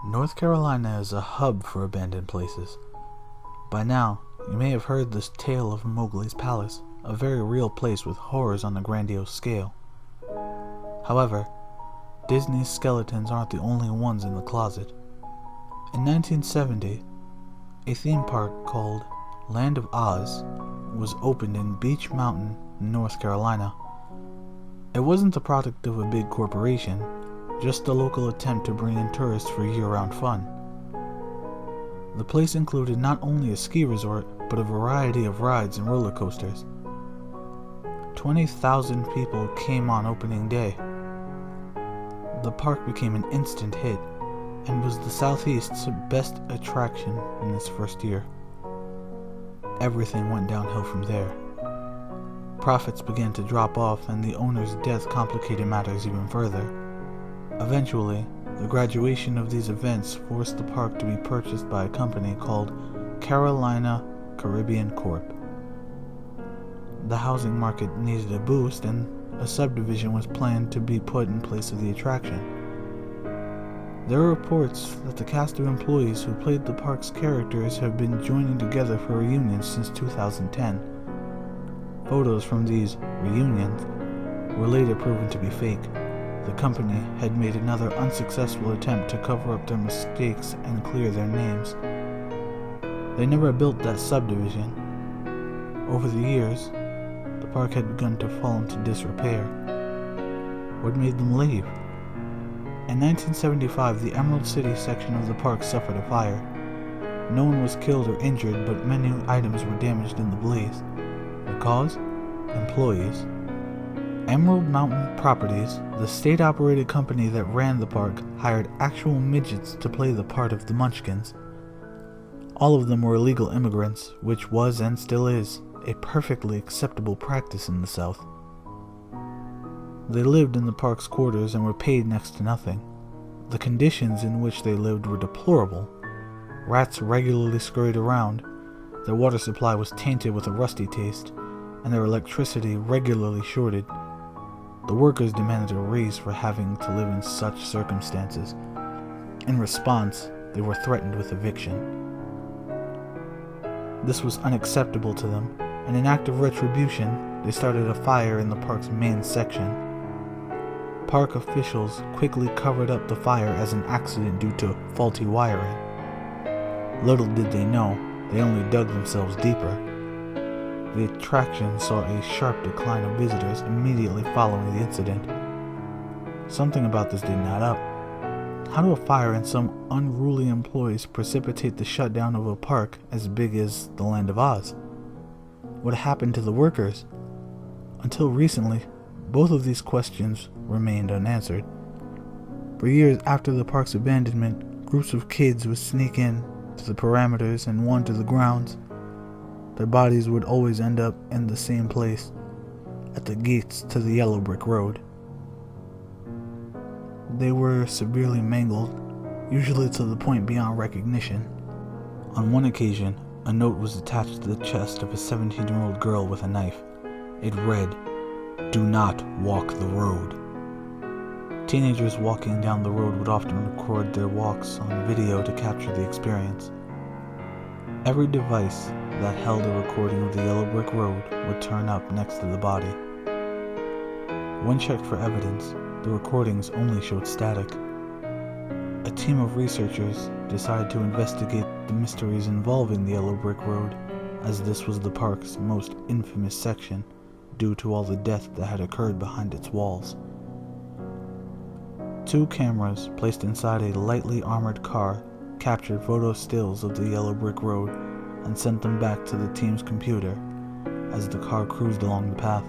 North Carolina is a hub for abandoned places. By now, you may have heard this tale of Mowgli's Palace, a very real place with horrors on a grandiose scale. However, Disney's skeletons aren't the only ones in the closet. In 1970, a theme park called Land of Oz was opened in Beach Mountain, North Carolina. It wasn't the product of a big corporation, just a local attempt to bring in tourists for year-round fun. The place included not only a ski resort, but a variety of rides and roller coasters. 20,000 people came on opening day. The park became an instant hit, and was the Southeast's best attraction in its first year. Everything went downhill from there. Profits began to drop off, and the owner's death complicated matters even further. Eventually, the graduation of these events forced the park to be purchased by a company called Carolina Caribbean Corp. The housing market needed a boost, and a subdivision was planned to be put in place of the attraction. There are reports that the cast of employees who played the park's characters have been joining together for reunions since 2010. Photos from these reunions were later proven to be fake. The company had made another unsuccessful attempt to cover up their mistakes and clear their names. They never built that subdivision. Over the years, the park had begun to fall into disrepair. What made them leave? In 1975, the Emerald City section of the park suffered a fire. No one was killed or injured, but many items were damaged in the blaze. The cause? Employees. Emerald Mountain Properties, the state-operated company that ran the park, hired actual midgets to play the part of the Munchkins. All of them were illegal immigrants, which was and still is a perfectly acceptable practice in the South. They lived in the park's quarters and were paid next to nothing. The conditions in which they lived were deplorable. Rats regularly scurried around, their water supply was tainted with a rusty taste, and their electricity regularly shorted. The workers demanded a raise for having to live in such circumstances. In response, they were threatened with eviction. This was unacceptable to them. In an act of retribution, they started a fire in the park's main section. Park officials quickly covered up the fire as an accident due to faulty wiring. Little did they know, they only dug themselves deeper. The attraction saw a sharp decline of visitors immediately following the incident. Something about this didn't add up. How do a fire and some unruly employees precipitate the shutdown of a park as big as the Land of Oz? What happened to the workers? Until recently, both of these questions remained unanswered. For years after the park's abandonment, groups of kids would sneak in to the perimeters and wander the grounds. Their bodies would always end up in the same place, at the gates to the yellow brick road. They were severely mangled, usually to the point beyond recognition. On one occasion, a note was attached to the chest of a 17-year-old girl with a knife. It read, "Do not walk the road." Teenagers walking down the road would often record their walks on video to capture the experience. Every device that held a recording of the yellow brick road would turn up next to the body. When checked for evidence, the recordings only showed static. A team of researchers decided to investigate the mysteries involving the yellow brick road, as this was the park's most infamous section due to all the death that had occurred behind its walls. 2 cameras placed inside a lightly armored car captured photo stills of the yellow brick road and sent them back to the team's computer as the car cruised along the path.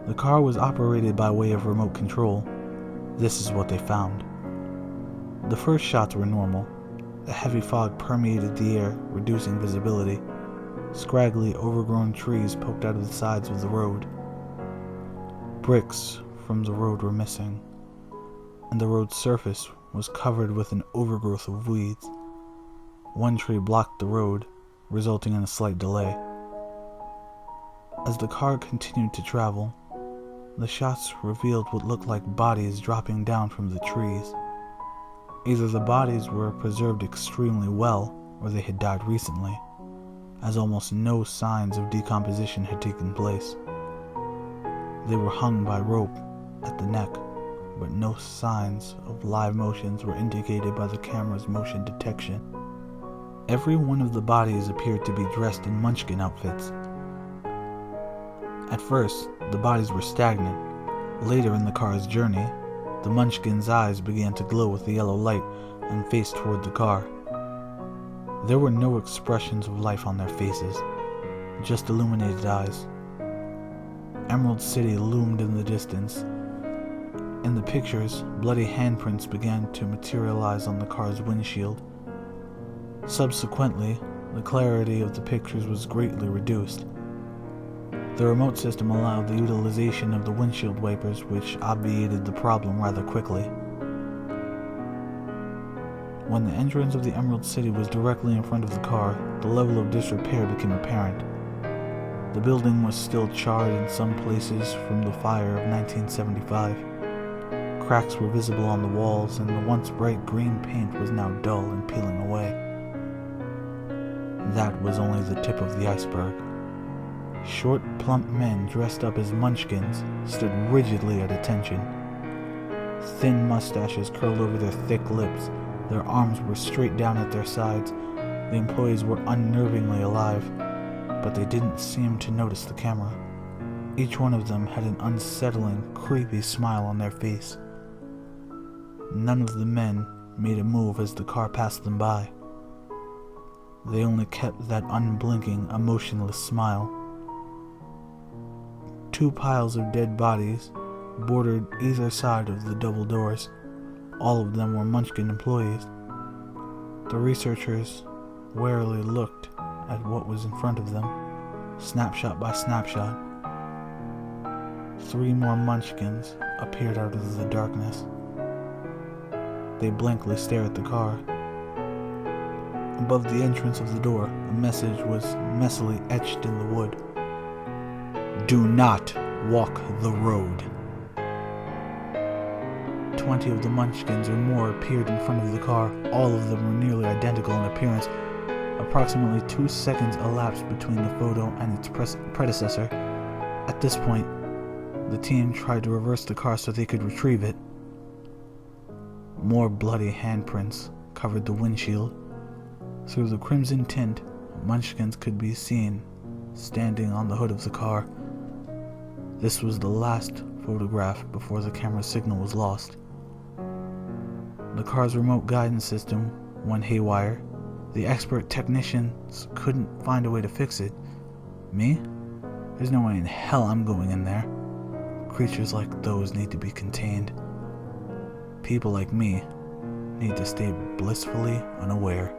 The car was operated by way of remote control. This is what they found. The first shots were normal. A heavy fog permeated the air, reducing visibility. Scraggly, overgrown trees poked out of the sides of the road. Bricks from the road were missing, and the road's surface was covered with an overgrowth of weeds. One tree blocked the road, resulting in a slight delay. As the car continued to travel, the shots revealed what looked like bodies dropping down from the trees. Either the bodies were preserved extremely well, or they had died recently, as almost no signs of decomposition had taken place. They were hung by rope at the neck, but no signs of live motions were indicated by the camera's motion detection. Every one of the bodies appeared to be dressed in Munchkin outfits. At first, the bodies were stagnant. Later in the car's journey, the Munchkins' eyes began to glow with the yellow light and faced toward the car. There were no expressions of life on their faces, just illuminated eyes. Emerald City loomed in the distance. In the pictures, bloody handprints began to materialize on the car's windshield. Subsequently, the clarity of the pictures was greatly reduced. The remote system allowed the utilization of the windshield wipers, which obviated the problem rather quickly. When the entrance of the Emerald City was directly in front of the car, the level of disrepair became apparent. The building was still charred in some places from the fire of 1975. Cracks were visible on the walls, and the once bright green paint was now dull and peeling away. That was only the tip of the iceberg. Short, plump men dressed up as Munchkins stood rigidly at attention. Thin mustaches curled over their thick lips. Their arms were straight down at their sides. The employees were unnervingly alive, but they didn't seem to notice the camera. Each one of them had an unsettling, creepy smile on their face. None of the men made a move as the car passed them by. They only kept that unblinking, emotionless smile. 2 piles of dead bodies bordered either side of the double doors. All of them were Munchkin employees. The researchers warily looked at what was in front of them, snapshot by snapshot. 3 more Munchkins appeared out of the darkness. They blankly stared at the car. Above the entrance of the door, a message was messily etched in the wood. "Do not walk the road." 20 of the Munchkins or more appeared in front of the car. All of them were nearly identical in appearance. Approximately 2 seconds elapsed between the photo and its predecessor. At this point, the team tried to reverse the car so they could retrieve it. More bloody handprints covered the windshield. Through the crimson tint, Munchkins could be seen standing on the hood of the car. This was the last photograph before the camera signal was lost. The car's remote guidance system went haywire. The expert technicians couldn't find a way to fix it. Me? There's no way in hell I'm going in there. Creatures like those need to be contained. People like me need to stay blissfully unaware.